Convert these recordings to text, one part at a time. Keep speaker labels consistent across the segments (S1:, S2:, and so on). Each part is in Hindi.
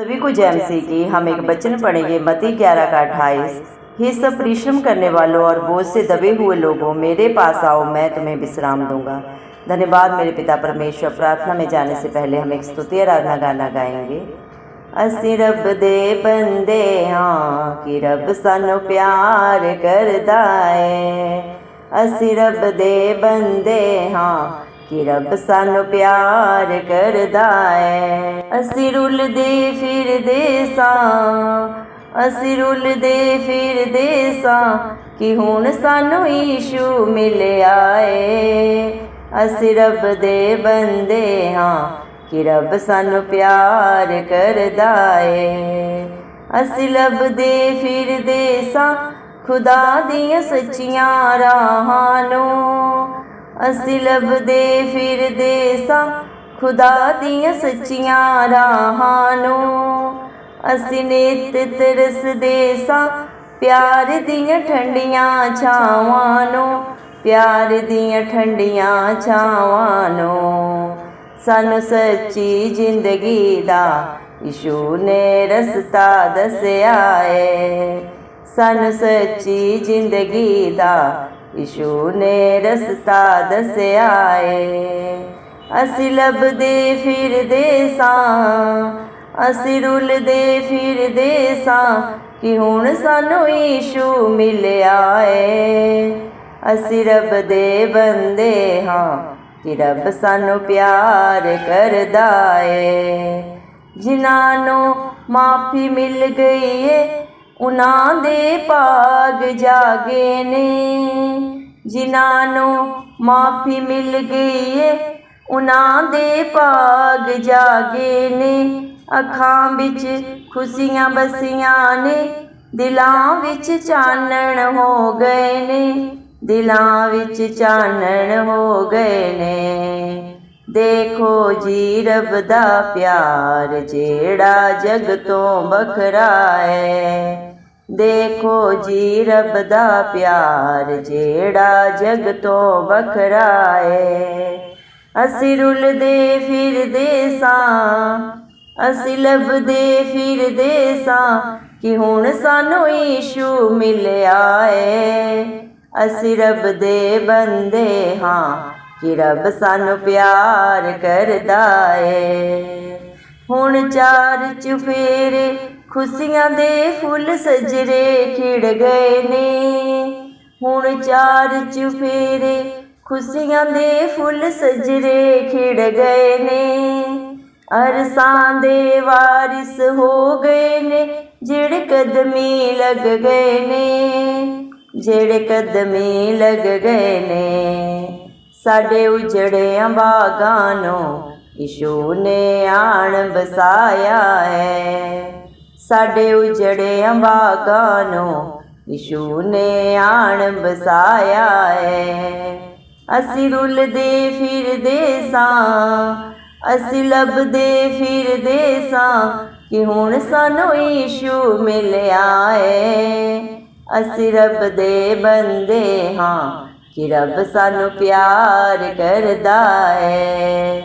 S1: सभी को जय मसीह की। हम एक वचन पढ़ेंगे मत्ती 11 का 28। हे सब परिश्रम करने वालों और बोझ से दबे हुए लोगों, मेरे पास आओ, मैं तुम्हें विश्राम दूंगा। धन्यवाद मेरे पिता परमेश्वर। प्रार्थना में जाने से पहले हम एक स्तुति आराधना गाना गाएंगे। असी रब दे बंदे हाँ कि रब सानू प्यार करदा है। असी रब दे बंदे हाँ कि रब सानू प्यार करदा है। असी रुलदे फिरदे सां, असी रुलदे फिरदे सां कि हुण सानू यीशु मिलिया है। असी रब दे बंदे हाँ कि रब सानू प्यार करदा है। असी लभदे फिरदे सां खुदा दियां सच्चियां राहां नूं। असी लभदे फिरदे सां खुदा दियां सच्चियां राहां नूं। असी नित तरसदे सां प्यार दियां ठंडियां छावां नूं, प्यार दियां ठंडियां छावां नूं। सानू सच्ची जिंदगी दा यीशु ने रस्ता दस्या है। सानू सच्ची जिंदगी दा यीशु ने रस्ता दस्या है। असी लभदे फिरदे सां, असी रुलदे फिरदे सां कि हुण सानू यीशु मिलिया है। असी रब दे बंदे हाँ कि रब सानू प्यार करदा है। जिन्हां नूं माफ़ी मिल गई है उन्हां दे भाग जागे ने। जिन्हां नूं माफ़ी मिल गई है उन्हां दे भाग जागे ने। अखां विच खुशियां बसियां ने, दिलां विच चानण हो गए ने, दिलां विच चानण हो गए ने। देखो जी रब दा प्यार जेड़ा जग तो बखरा है। देखो जी रब दा प्यार जेड़ा जग तो बखरा है। असी रुलदे फिरदे सां, असी लभदे फिरदे सां कि हुण सानू यीशु मिलिया है। असी रब दे बंदे हाँ कि रब सानू प्यार करदा है। हुण चार चुफेरे खुशियां दे फुल सजरे खिड़ गए ने। हुण चार चुफेरे खुशियां दे फुल सजरे खिड़ गए ने। अरसां दे वारिस हो गए ने जेड़े कदमी लग गए ने, जेड़े कदमी लग गए ने। साडे उजड़ियां बागां नूं यीशु ने आण बसाया है। साडे उजड़ियां बागां नूं यीशु ने आण बसाया है। असी रुलदे फिरदे सां, असी लभदे फिरदे सां कि हुण सानू यीशु मिलिया है। असी रब दे बंदे हाँ कि रब सानू प्यार करदा है।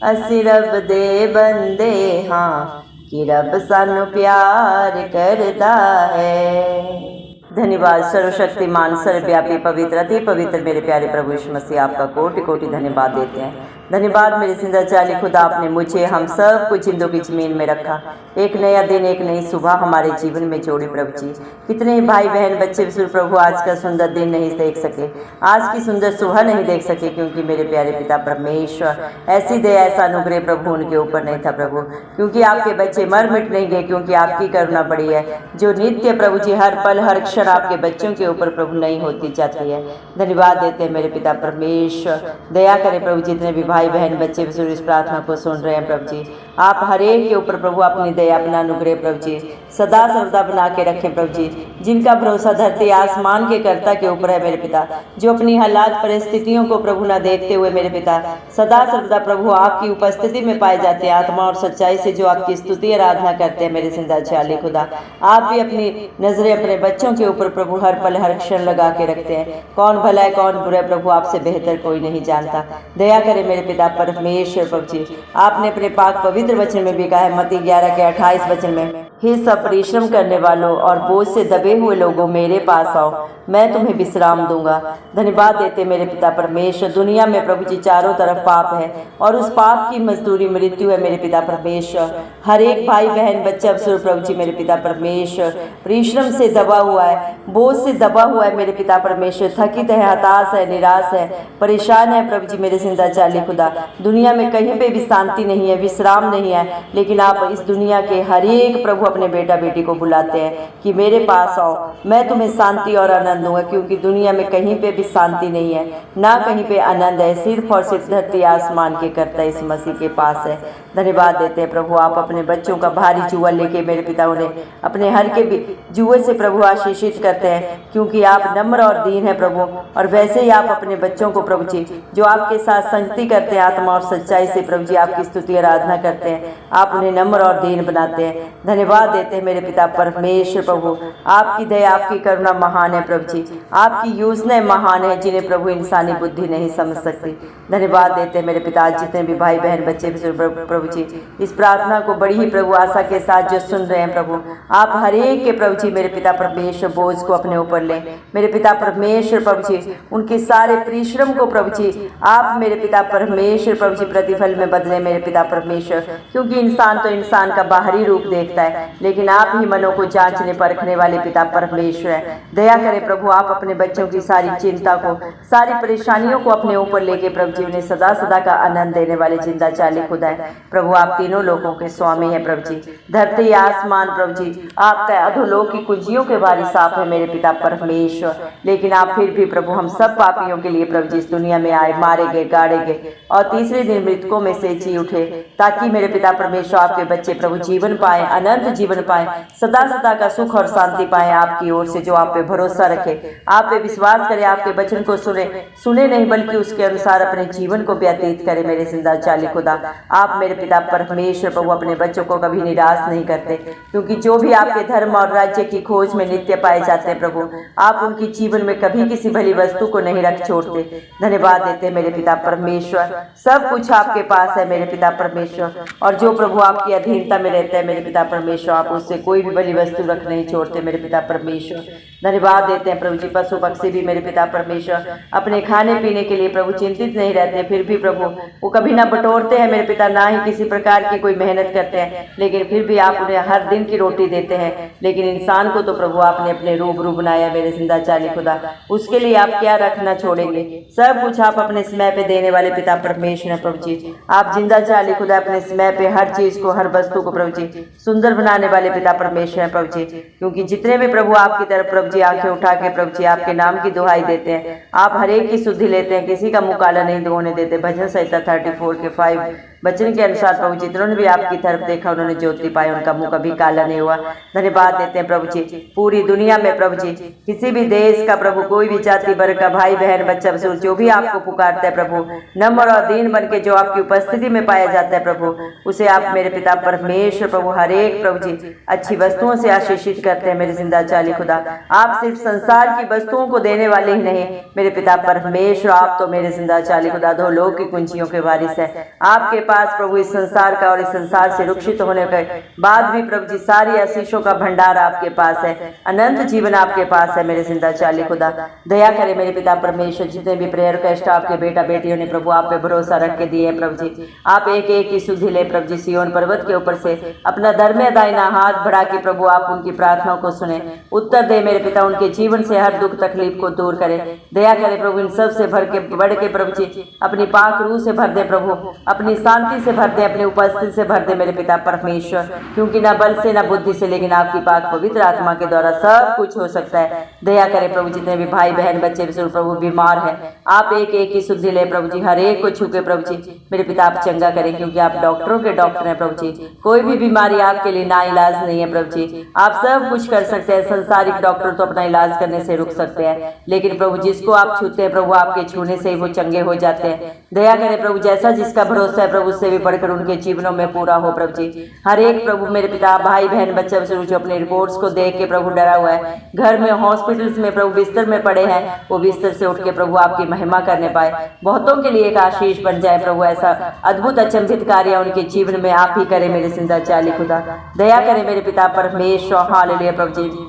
S1: असी रब दे बंदे हाँ कि रब सानू प्यार करदा है। धन्यवाद सर्वशक्तिमान सर्वव्यापी पवित्र अति पवित्र मेरे प्यारे प्रभु यीशु मसीह, आपका कोटि कोटि धन्यवाद देते हैं। धन्यवाद मेरे जिंदाचाली खुदा, आपने मुझे हम सब कुछ जिंदों की जमीन में रखा। एक नया दिन, एक नई सुबह हमारे जीवन में जोड़ी प्रभु जी। कितने ही भाई बहन बच्चे विशुद्ध प्रभु आज का सुंदर दिन नहीं देख सके, आज की सुंदर सुबह नहीं देख सके, क्योंकि मेरे प्यारे पिता परमेश्वर ऐसी दया ऐसा अनुग्रह प्रभु उनके ऊपर नहीं था प्रभु, क्योंकि आपके बच्चे मर मिट नहीं गए, क्योंकि आपकी करुणा बड़ी है जो नित्य प्रभु जी हर पल हर क्षण आपके बच्चों के ऊपर प्रभु नहीं होती जाती है। धन्यवाद देते हैं मेरे पिता परमेश्वर। दया करें प्रभु, जितने भी भाई बहन बच्चे विशुद्ध इस प्रार्थना को सुन रहे हैं प्रभु जी, आप हर एक के ऊपर प्रभु अपनी दया अपना अनुग्रह प्रभु जी सदा सर्वदा बना के रखें प्रभु जी। जिनका भरोसा धरती आसमान के कर्ता के ऊपर है मेरे पिता, जो अपनी हालात परिस्थितियों को प्रभु न देखते हुए मेरे पिता सदा सर्वदा प्रभु आपकी उपस्थिति में पाए जाते हैं, आत्मा और सच्चाई से जो आपकी स्तुति आराधना करते हैं मेरे जिंदाचाली खुदा। आप भी अपनी नजरें अपने बच्चों के ऊपर प्रभु हर पल हर क्षण लगा के रखते हैं। कौन भला है कौन बुरा है प्रभु, आपसे बेहतर कोई नहीं जानता। दया करे मेरे पिता परमेश्वर प्रभु जी, आपने अपने पाक पवित्र वचन में भी कहा है, मत्ती 11 के 28 वचन में, हे सब परिश्रम करने वालों और बोझ से दबे हुए लोगों मेरे पास आओ, मैं तुम्हें विश्राम दूंगा। धन्यवाद देते मेरे पिता परमेश्वर। दुनिया में प्रभु जी चारों तरफ पाप है और उस पाप की मजदूरी मृत्यु है मेरे पिता परमेश्वर। हर एक भाई बहन बच्चा अवसर प्रभु जी मेरे पिता परमेश्वर परिश्रम से दबा हुआ है, बोझ से दबा हुआ है मेरे पिता परमेश्वर, थकित है, हताश है, निराश है, परेशान है प्रभु जी मेरे जिंदा चाली खुदा। दुनिया में कहीं पे भी शांति नहीं है, विश्राम नहीं है, लेकिन आप इस दुनिया के हर एक प्रभु अपने बेटा बेटी को बुलाते हैं कि मेरे पास आओ, मैं तुम्हें शांति और आनंद दूंगा, क्योंकि दुनिया में कहीं पे भी शांति नहीं है, ना कहीं पे आनंद है, सिर्फ और सिर्फ धरती आसमान के करता इस मसीह के पास है। धन्यवाद देते हैं प्रभु, आप अपने बच्चों का भारी जुआ लेके मेरे पिता उन्हें अपने हर के भी जुए से प्रभु आशीषित करते हैं, क्योंकि आप नम्र और दीन है प्रभु। और वैसे ही आप अपने बच्चों को प्रभु जी जो आपके साथ संगति करते हैं आत्मा और सच्चाई से प्रभु जी आपकी स्तुति आराधना करते हैं, आप उन्हें नम्र और दीन बनाते हैं। धन्यवाद देते हैं मेरे पिता परमेश्वर प्रभु, आपकी दया आपकी करुणा महान है प्रभु जी, आपकी योजनाएं महान है जिन्हें प्रभु इंसानी बुद्धि नहीं समझ सकती। धन्यवाद देते हैं मेरे पिता, जितने भी भाई बहन बच्चे प्रभु जी इस प्रार्थना को बड़ी ही प्रभु आशा के साथ जो सुन रहे हैं प्रभु, आप हर एक के प्रभु जी मेरे पिता परमेश्वर बोझ को अपने ऊपर लें मेरे पिता परमेश्वर प्रभु जी, उनके सारे परिश्रम को प्रभु जी आप मेरे पिता परमेश्वर प्रभु जी प्रतिफल में बदले मेरे पिता परमेश्वर, क्योंकि इंसान तो इंसान का बाहरी रूप देखता है, लेकिन आप ही मनों को जांचने परखने वाले पिता परमेश्वर है। दया करें प्रभु, आप अपने बच्चों की सारी चिंता को सारी परेशानियों को अपने ऊपर लेके प्रभु जी उन्हें सदा सदा का आनंद देने वाले जिंदा चाली खुदा है प्रभु। आप तीनों लोगों के स्वामी है प्रभु जी, धरती आसमान प्रभु जी आपका अधोलोक की कुंजियों के बारी साफ है मेरे पिता परमेश्वर, लेकिन आप फिर भी प्रभु हम सब पापियों के लिए प्रभु जी इस दुनिया में आए, मारे गए, गाड़े गए और तीसरे दिन मृतकों में से जी उठे, ताकि मेरे पिता परमेश्वर आपके बच्चे प्रभु जीवन पाए, अनंत जीवन पाए, सदा सदा का सुख और शांति पाए आपकी ओर से, जो आप पे भरोसा रखे, आप पे विश्वास करे, आपके वचन को सुने नहीं बल्कि उसके अनुसार अपने जीवन को व्यतीत करे मेरे जिंदा चाली खुदा। आप मेरे पिता परमेश्वर प्रभु अपने बच्चों को कभी निराश नहीं करते, क्योंकि जो भी आपके धर्म और राज्य की खोज में नित्य पाए जाते हैं प्रभु, आप उनकी जीवन में कभी किसी भली वस्तु को नहीं रख छोड़ते। धन्यवाद देते हैं मेरे पिता परमेश्वर, सब कुछ आपके पास है मेरे पिता परमेश्वर, और जो प्रभु आपकी अधीनता में रहते हैं मेरे पिता परमेश्वर, आप उससे कोई भी भली वस्तु रख नहीं छोड़ते मेरे पिता परमेश्वर। धन्यवाद देते हैं प्रभु जी, पशु पक्षी भी मेरे पिता परमेश्वर अपने खाने पीने के लिए प्रभु चिंतित नहीं रहते, फिर भी प्रभु वो कभी ना बटोरते हैं मेरे पिता, ना ही किसी प्रकार की कोई मेहनत करते हैं, लेकिन फिर भी आप उन्हें हर दिन की रोटी देते हैं। लेकिन इंसान को तो प्रभु आपने अपने रूबरू बनाया मेरे जिंदा चाली खुदा, उसके लिए आप क्या रखना छोड़ेंगे? सब कुछ आप अपने समय पे देने वाले पिता परमेश्वर है प्रभु जी। आप जिंदा चाली खुदा अपने समय पे हर चीज को, हर वस्तु को प्रभु जी सुंदर बनाने वाले पिता परमेश्वर है प्रभु जी, क्योंकि जितने भी प्रभु आपकी तरफ प्रभु जी आंखें उठा के प्रभु जी आपके नाम की दुहाई देते हैं, आप हर एक की शुद्धि लेते हैं, किसी का मुंह काला नहीं होने देते। भजन संहिता 34 के 5 वचन के अनुसार प्रभु जी जिन्होंने भी आपकी तरफ देखा उन्होंने ज्योति पाई, उनका मुंह कभी काला नहीं हुआ। धन्यवाद देते हैं प्रभु जी, पूरी दुनिया में प्रभु जी किसी भी देश का प्रभु, कोई भी जाति वर्ग का भाई बहन बच्चा बसूर जो भी आपको पुकारता है प्रभु, नम्र और दीन बन के जो आपकी उपस्थिति में पाया जाता है प्रभु, उसे आप मेरे पिता परमेश्वर प्रभु हर एक प्रभु जी अच्छी वस्तुओं से आशीषित करते हैं मेरे जिंदा चाली खुदा। आप सिर्फ संसार की वस्तुओं को देने वाले ही नहीं मेरे पिता परमेश्वर, आप तो मेरे जिंदा चाली खुदा दो लोग की कुंजियों के वारिस है। आपके पास प्रभु इस संसार का और इस संसार से रुक्षित होने के बाद भी प्रभु जी सारी आशीषों का भंडार आपके पास है, अनंत जीवन आपके पास है मेरे जिंदा चाली खुदा। दया करे मेरे पिता परमेश्वर, जितने भी प्रेयर कष्ट आपके बेटा बेटियों ने प्रभु आप पे भरोसा रख के दिए प्रभु जी, आप एक एक की शुद्धि ले प्रभु जी, सियोन पर्वत के ऊपर से अपना धर्म दाहिना हाथ बढ़ा के प्रभु आप उनकी प्रार्थनाओं को सुने, उत्तर दे मेरे पिता, उनके जीवन से हर दुख तकलीफ को दूर करे। दया करे प्रभु, इन सब से भर के बढ़ के प्रभु जी अपनी पाक रूह से भर दे प्रभु, अपनी शांति से भर दे, अपनी उपस्थिति से भर दे मेरे पिता परमेश्वर, क्योंकि ना बल से ना बुद्धि से लेकिन आपकी पाक पवित्र आत्मा के द्वारा सब कुछ हो सकता है। दया करे प्रभु, जितने भी भाई बहन बच्चे प्रभु बीमार है, आप एक एक की शुद्धि ले प्रभु जी, हर एक को छू के प्रभु जी मेरे पिता आप चंगा करें, क्योंकि आप डॉक्टरों के डॉक्टर हैं प्रभु जी। कोई भी बीमारी आपके लिए ना इलाज नहीं है प्रभु जी, आप सब कुछ कर सकते हैं। संसारिक डॉक्टर तो अपना इलाज करने से रुक सकते हैं, लेकिन प्रभु जिसको आप छूते हैं प्रभु आपके छूने से ही वो चंगे हो जाते हैं। दया करें प्रभु, जैसा जिसका भरोसा है प्रभु उससे भी बढ़कर उनके जीवनों में पूरा हो प्रभु जी। हर एक प्रभु मेरे पिता, भाई बहन, बच्चा जो अपने रिपोर्ट्स को देख के प्रभु डरा हुआ है, घर में हॉस्पिटल्स में प्रभु बिस्तर में पड़े हैं, वो बिस्तर से उठ के प्रभु आपकी महिमा करने पाए, बहुतों के लिए एक आशीष बन जाए प्रभु। ऐसा अद्भुत अचंभित कार्य उनके जीवन में आप ही करें मेरे जिंदा चाली खुदा। दया करें मेरे पिता परमेश्वर। हालेलुया प्रभु जी।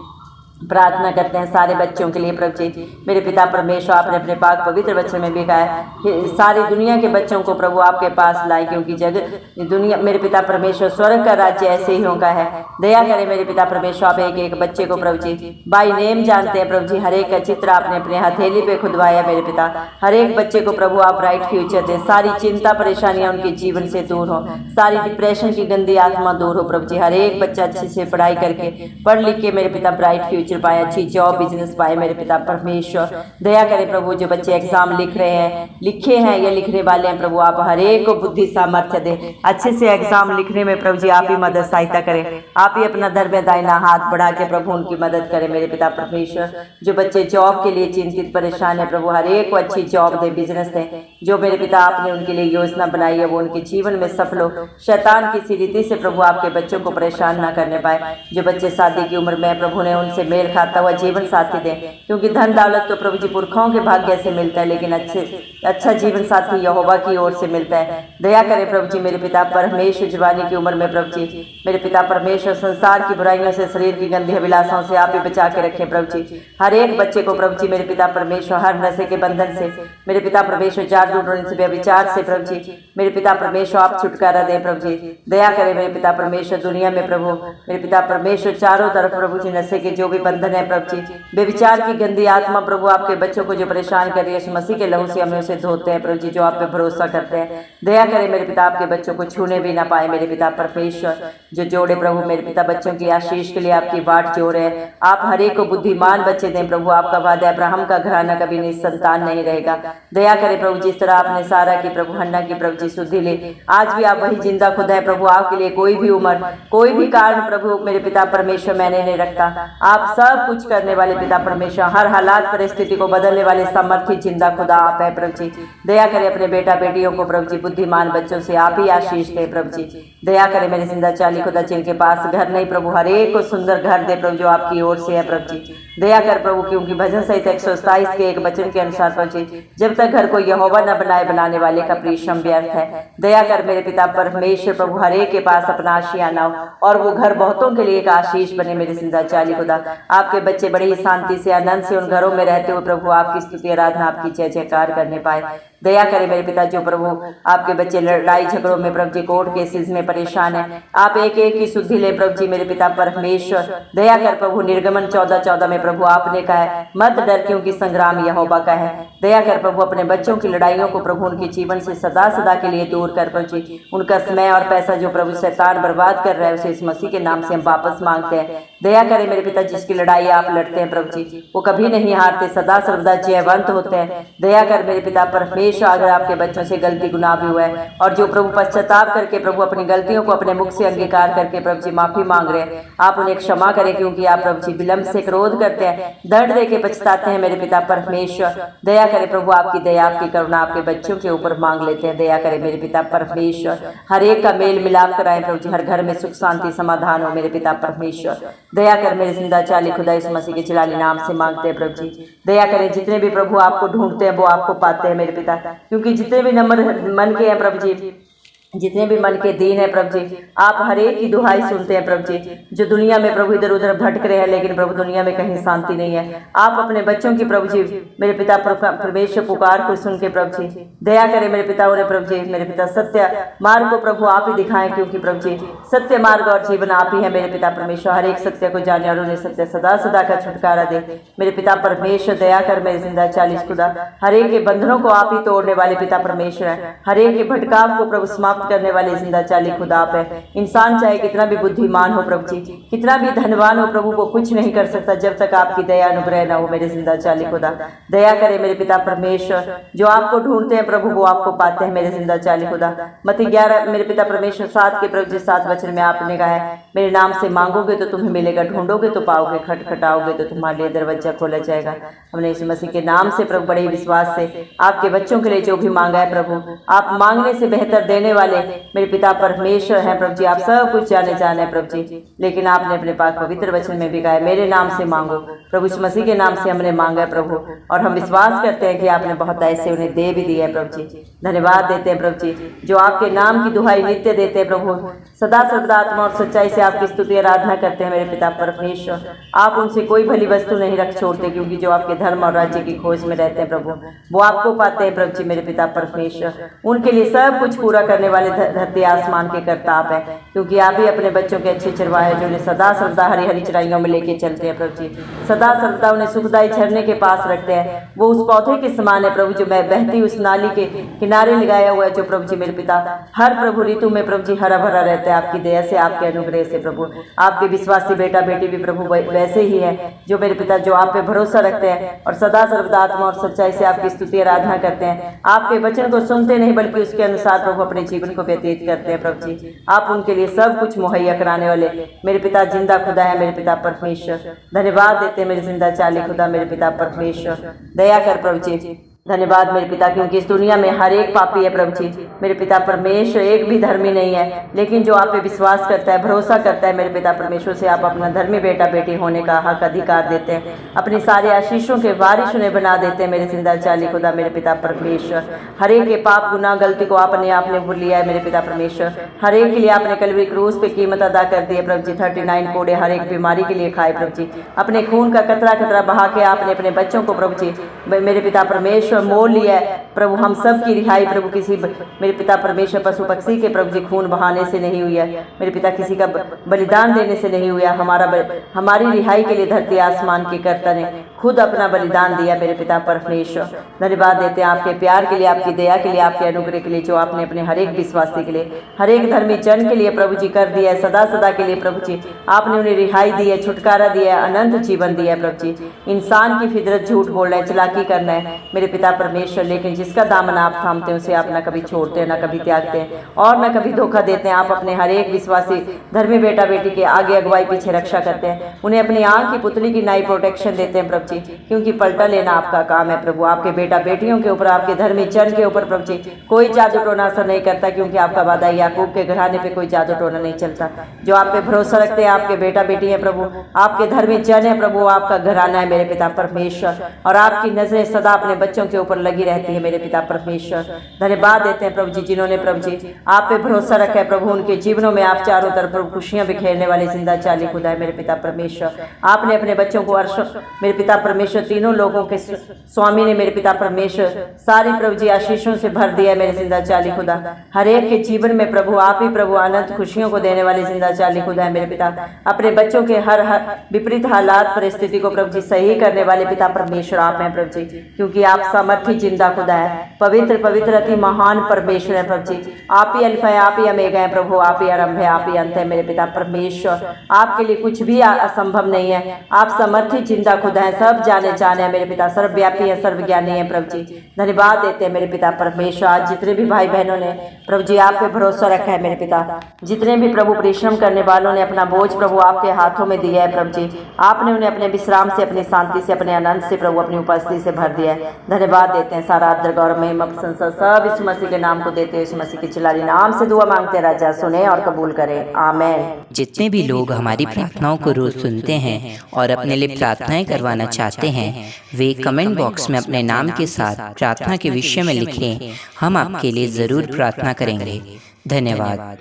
S1: प्रार्थना करते हैं सारे बच्चों के लिए प्रभु जी। मेरे पिता परमेश्वर, आपने अपने पाक पवित्र वचन में भी कहा है सारी दुनिया के बच्चों को प्रभु आपके पास लाए, क्योंकि जगत दुनिया मेरे पिता परमेश्वर स्वर्ग का राज्य ऐसे ही होगा है। दया करें मेरे पिता परमेश्वर, आप एक एक बच्चे को प्रभु जी बाई नेम जानते हैं प्रभु जी। हर एक का चित्र आपने अपने हथेली पे खुदवाया मेरे पिता। हर एक बच्चे को प्रभु आप ब्राइट फ्यूचर दें, सारी चिंता परेशानियां उनके जीवन से दूर हो, सारी डिप्रेशन की गंदी आत्मा दूर हो प्रभु जी। हर एक बच्चा अच्छे से पढ़ाई करके पढ़ लिख के मेरे पिता ब्राइट फ्यूचर पाए, अच्छी जॉब बिजनेस पाए मेरे पिता परमेश्वर। दया करें प्रभु, जो बच्चे एग्जाम लिख रहे हैं, लिखे हैं या लिखने वाले हैं प्रभु, आप हर एक को बुद्धि सामर्थ्य दें, अच्छे से एग्जाम लिखने में प्रभु जी आप ही मदद सहायता करें। आप ही अपना दर में दाहिना हाथ बढ़ा के प्रभु उनकी मदद करें मेरे पिता परमेश्वर। जो बच्चे जॉब के लिए चिंतित परेशान है प्रभु, हर एक को अच्छी जॉब दे, बिजनेस दें, जो मेरे पिता आपने उनके लिए योजना बनाई है वो उनके जीवन में सफल हो। शैतान किसी रीति से प्रभु आपके बच्चों को परेशान ना करने पाए। जो बच्चे शादी की उम्र में प्रभु ने उनसे मेल खाता हुआ जीवन साथी दें, क्योंकि धन दौलत तो प्रभु जी पुरखों के भाग्य से मिलता है, लेकिन अच्छा जीवन साथी यहोवा की ओर से मिलता है। दया करें प्रभु जी मेरे पिता परमेश्वर, जवानी की उम्र में प्रभु जी मेरे पिता परमेश्वर संसार की बुराइयों से, शरीर की गंदी अभिलाषाओं से आप ही बचा के रखें प्रभु जी। हर एक बच्चे को प्रभु जी मेरे पिता परमेश्वर हर नशे के बंधन से मेरे पिता परमेश्वर, जादू टोने से, व्यभिचार से प्रभु जी मेरे पिता परमेश्वर आप छुटकारा दें प्रभु जी। दया करें मेरे पिता परमेश्वर, दुनिया में प्रभु मेरे पिता परमेश्वर चारों तरफ प्रभु जी नशे के जो भी बंधन है प्रभु जी, बेविचार की गंदी आत्मा प्रभु आपके बच्चों को जो परेशान कर रही है, यीशु मसीह के लहू से हमें उसे धोते हैं प्रभु जी, जो आप पे भरोसा करते हैं। दया करें मेरे पिता, आपके बच्चों को छूने भी ना पाए मेरे पिता परमेश्वर। जो जोड़े प्रभु मेरे पिता बच्चों की आशीष के लिए आपकी बाट जोड़ है, आप हर एक को बुद्धिमान बच्चे दें प्रभु। आपका वादा है अब्राहम का घराना कभी निसंतान नहीं रहेगा। दया करें प्रभु, जिस तरह आपने सारा की प्रभु हन्ना की प्रभु जी शुद्धि ली, आज भी आप वही जिंदा खुदा है प्रभु। आपके लिए कोई भी उम्र, कोई भी कारण प्रभु मेरे पिता परमेश्वर मैंने नहीं रखता। आप सब कुछ करने वाले पिता परमेश्वर, हर हालात परिस्थिति को बदलने वाले समर्थी जिंदा खुदा आप है प्रभु जी। दया करें अपने बेटा बेटियों को प्रभु जी बुद्धिमान बच्चों से आप ही आशीष दे प्रभु जी। दया करें मेरे जिंदा चाली खुदा, जिनके पास घर नहीं प्रभु, हर एक को सुंदर घर दे प्रभु जो आपकी ओर से है प्रभु जी। दया कर प्रभु, क्योंकि भजन सहित 127 के एक वचन के अनुसार प्रभु जी, जब तक घर को यहोवा न बनाए बनाने वाले का परिश्रम व्यर्थ है। दया कर मेरे पिता परमेश्वर प्रभु, हर एक के पास अपना आशियाना हो और वो घर बहुतों के लिए एक आशीष बने मेरे जिंदा चाली खुदा। आपके बच्चे बड़ी ही शांति से आनंद से उन घरों में रहते हुए प्रभु आपकी स्तुति आराधना आपकी जय जयकार करने पाए। दया करें मेरे पिता, जो प्रभु आपके बच्चे लड़ाई झगड़ों में प्रभु जी कोर्ट केसेस में परेशान है, आप एक एक की शुद्धि ले प्रभु जी मेरे पिता परमेश्वर। दया कर प्रभु, निर्गमन 14:14 में प्रभु आपने कहा है मत डर, क्योंकि संग्राम यहोवा का है। दया कर प्रभु, अपने बच्चों की लड़ाइयों को प्रभु उनके जीवन से सदा सदा के लिए दूर कर प्रभु जी। उनका समय और पैसा जो प्रभु शैतान बर्बाद कर रहा है, उसे इस मसीह के नाम से हम वापस मांगते हैं। दया करें मेरे पिता, जिसकी लड़ाई आप लड़ते हैं प्रभु जी, वो कभी नहीं हारते, सदा सर्वदा जयवंत होते हैं। दया कर मेरे पिता परमेश्वर, अगर आपके बच्चों से गलती गुनाह भी हुआ है और जो प्रभु पश्चाताप करके प्रभु अपनी गलतियों को अपने मुख से अंगीकार करके प्रभु जी माफी मांग रहे हैं, आप उन्हें क्षमा करें, क्योंकि आप प्रभु जी विलंब से क्रोध करते हैं, दंड दे के पछताते हैं मेरे पिता परमेश्वर। दया करें प्रभु, आपकी दया आपकी करुणा आपके बच्चों के ऊपर मांग लेते हैं। दया करें मेरे पिता परमेश्वर, हर एक का मेल मिलाप कराएं प्रभु जी, हर घर में सुख शांति समाधान हो मेरे पिता परमेश्वर। दया कर मेरे जिंदा चाली खुदा, इस मसीह के जलाली नाम से मांगते हैं प्रभु जी। दया करें, जितने भी प्रभु आपको ढूंढते हैं वो आपको पाते हैं मेरे पिता, क्योंकि जितने भी नंबर मन के हैं प्रभु जी, जितने भी मन के दीन है प्रभु जी, आप हर एक की दुहाई सुनते हैं प्रभु जी। जो दुनिया में प्रभु इधर उधर भटक रहे हैं, लेकिन प्रभु दुनिया में कहीं शांति नहीं है, आप अपने बच्चों की प्रभु जी मेरे पिता परमेश्वर पुकार को सुन के प्रभु जी दया करें मेरे पिता, उन्हें प्रभु जी मेरे पिता सत्य मार्ग को प्रभु आप ही दिखाएं, क्योंकि प्रभु जी सत्य मार्ग और जीवन आप ही है मेरे पिता परमेश्वर। हर एक सत्य को जाने और उन्हें सत्य सदा सदा का छुटकारा दे मेरे पिता परमेश्वर। दया कर मेरे जिंदा 40 खुदा, हर एक के बंधनों को आप ही तोड़ने वाले पिता परमेश्वर है। हर एक के भटकाव को प्रभु समाप्त समाप्त करने वाले जिंदा चाली खुदा आप है। इंसान चाहे कितना भी बुद्धिमान हो प्रभु जी, कितना भी धनवान हो प्रभु, वो कुछ नहीं कर सकता जब तक आपकी दया अनुग्रह न हो मेरे जिंदा चाली खुदा। दया करे मेरे पिता परमेश्वर, जो आपको ढूंढते हैं प्रभु वो आपको पाते हैं मेरे जिंदा चाली खुदा। मत्ती 11 मेरे पिता परमेश्वर 7 के प्रभु जी 7 वचन में आपने कहा है, मेरे नाम से मांगोगे तो तुम्हें मिलेगा, ढूंढोगे तो पाओगे, खटखटाओगे तो तुम्हारे लिए दरवाजा खोला जाएगा। हमने इस मसीह के नाम से प्रभु बड़े विश्वास से आपके बच्चों के लिए जो भी मांगा है प्रभु, आप मांगने से बेहतर देने वाले मेरे पिता परमेश्वर हैं प्रभु जी। आप सब कुछ जाने प्रभु जी, लेकिन आपने अपने पाक पवित्र वचन में भी कहा है मेरे नाम से मांगो। प्रभु इस मसीह के नाम से हमने मांगा है प्रभु, और हम विश्वास करते हैं कि आपने बहुत ऐसे उन्हें दे भी दिया है प्रभु जी। धन्यवाद देते हैं प्रभु जी, जो आपके नाम की दुहाई नित्य देते हैं प्रभु, सदा सर्वदा आत्मा और सच्चाई से आपकी स्तुति आराधना करते हैं मेरे पिता परमेश्वर। आप उनसे कोई भली वस्तु नहीं रख छोड़ते, क्योंकि जो आपके धर्म और राज्य की खोज में रहते हैं प्रभु वो आपको पाते हैं प्रभु जी मेरे पिता परमेश्वर। उनके लिए सब कुछ पूरा करने वाले धरती आसमान के कर्ता आप हैं, क्योंकि आप ही अपने बच्चों के अच्छे चरवाहे जो उन्हें सदा सर्वदा हरी हरी चराइयों में लेके चलते हैं प्रभु जी। सदा सर्वदा उन्हें सुखदायी झरने के पास रखते हैं। वो उस पौधे के समान है प्रभु जो मैं बहती उस नाली के किनारे लगाया हुआ है, जो प्रभु जी मेरे पिता हर प्रभु ऋतु में प्रभु जी हरा भरा रहता है आपकी दया से, आपके अनुग्रह से प्रभु। आपके विश्वासी बेटा बेटी भी प्रभु वैसे ही है जो मेरे पिता जो आप पे भरोसा रखते हैं और सदा सर्वदा आत्मा और सच्चाई से आपकी स्तुति आराधना करते हैं। आपके वचन को सुनते नहीं बल्कि उसके अनुसार प्रभु अपने जीवन को व्यतीत करते हैं प्रभु जी। आप उनके लिए सब कुछ मुहैया कराने वाले मेरे पिता जिंदा खुदा है मेरे पिता परमेश्वर। धन्यवाद देते हैं मेरे जिंदा चाली खुदा मेरे पिता परमेश्वर। दया कर प्रभु जी। धन्यवाद मेरे पिता, क्योंकि इस दुनिया में हर एक पापी है प्रभु जी मेरे पिता परमेश्वर, एक भी धर्मी नहीं है, लेकिन जो आप पे विश्वास करता है भरोसा करता है मेरे पिता परमेश्वर से आप अपना धर्मी बेटा बेटी होने का हक अधिकार देते हैं। अपनी सारे आशीषों के वारिश उन्हें बना देते हैं मेरे जिंदा चाली खुदा मेरे पिता परमेश्वर। हर एक के पाप गुनाह गलती को आपने भूल लिया है मेरे पिता परमेश्वर। हर एक के लिए आपने कलवरी क्रूस पे कीमत अदा कर दी है प्रभु जी। 39 कोड़े हर एक बीमारी के लिए खाए प्रभु जी। अपने खून का कतरा कतरा बहा के आपने अपने बच्चों को प्रभु जी मेरे पिता परमेश्वर मोल लिया है प्रभु। हम सब की रिहाई प्रभु किसी मेरे पिता परमेश्वर पशु पक्षी के प्रभु जी खून बहाने से नहीं हुई है मेरे पिता, किसी का बलिदान देने से नहीं हुआ। हमारी रिहाई के लिए धरती आसमान के कर्ता ने खुद अपना बलिदान दिया मेरे पिता परमेश्वर। धन्यवाद देते हैं आपके प्यार के लिए, आपकी दया के लिए, आपके अनुग्रह के लिए जो आपने अपने हर एक विश्वासी के लिए, हर एक धर्मी जन के लिए प्रभु जी कर दिया है। सदा सदा के लिए प्रभु जी आपने उन्हें रिहाई दी है, छुटकारा दिया है, अनंत जीवन दिया है प्रभु जी। इंसान की फितरत झूठ बोलना है, चलाकी करना है मेरे पिता परमेश्वर, लेकिन जिसका दामन आप थामते हैं उसे आप न कभी छोड़ते हैं, न कभी त्यागते हैं और न कभी धोखा देते हैं। आप अपने हर एक विश्वासी धर्मी बेटा बेटी के आगे अगुवाई पीछे रक्षा करते हैं, उन्हें अपनी आंख की पुतली की नाई प्रोटेक्शन देते हैं प्रभु जी, क्योंकि पलटा लेना आपका काम है प्रभु। आपके बेटा बेटियों के ऊपर, आपके धर्मी जन के ऊपर प्रभु जी कोई जादू टोना असर नहीं करता, क्योंकि आपका वादा याकूब के घराने पे कोई जादू टोना नहीं चलता। जो आप पे भरोसा रखते हैं आपके बेटा बेटी है प्रभु, आपके धर्मी जन है प्रभु, आपका घराना है मेरे पिता परमेश्वर, और आपकी नजरें सदा अपने बच्चों के ऊपर लगी रहती है मेरे पिता परमेश्वर। धन्यवाद देते हैं प्रभु जी जिन्होंने प्रभु जी आप पे भरोसा रखा है प्रभु, उनके जीवनों में आप चारों तरफ प्रभु खुशियां बिखेरने वाले जिंदा चाली खुदा है मेरे पिता परमेश्वर। आपने अपने बच्चों को अर्श मेरे पिता परमेश्वर, तीनों लोगों के स्वामी ने मेरे पिता परमेश्वर सारी प्रभु जी आशीषों से भर दिया है मेरे जिंदा चाली खुदा। हर एक के जीवन में प्रभु आप ही प्रभु अनंत खुशियों को देने वाले जिंदा चाली खुदा है मेरे पिता। अपने बच्चों के हर विपरीत हालात परिस्थिति को प्रभु जी सही करने वाले पिता परमेश्वर आप हैं प्रभु जी, क्योंकि आप सामर्थी जिंदा खुदा है, पवित्र पवित्र अति महान परमेश्वर है प्रभु जी। आप ही अल्फा है, आप ही ओमेगा है प्रभु, आप ही आरंभ है, आप ही अंत है मेरे पिता परमेश्वर। आपके लिए कुछ भी असंभव नहीं है। आप सामर्थी जिंदा खुदा है, सब जाने मेरे पिता, सर्वव्यापी है, सर्वज्ञानी है प्रभु जी। धन्यवाद देते हैं मेरे पिता परमेश्वर। आज जितने भी भाई बहनों ने प्रभु जी आप पे भरोसा रखा है मेरे पिता, जितने भी प्रभु परिश्रम करने वालों ने अपना बोझ प्रभु आपके हाथों में दिया है प्रभु जी, आपने उन्हें अपने विश्राम से, अपनी शांति से, अपने आनंद से प्रभु अपनी उपस्थिति से भर दिया है। धन्यवाद देते हैं। सारा आदर गौरव महिमा प्रशंसा सब इस मसीह के नाम को देते हैं। इस मसीह के चिल्लाने नाम से दुआ मांगते हैं, राजा सुने और कबूल करें, आमीन।
S2: जितने भी लोग हमारी प्रार्थनाओं को रोज सुनते हैं और अपने लिए प्रार्थनाएं करवाना चाहते हैं, वे कमेंट बॉक्स में अपने नाम के साथ प्रार्थना के विषय में लिखें। हम आपके लिए जरूर प्रार्थना करेंगे। धन्यवाद।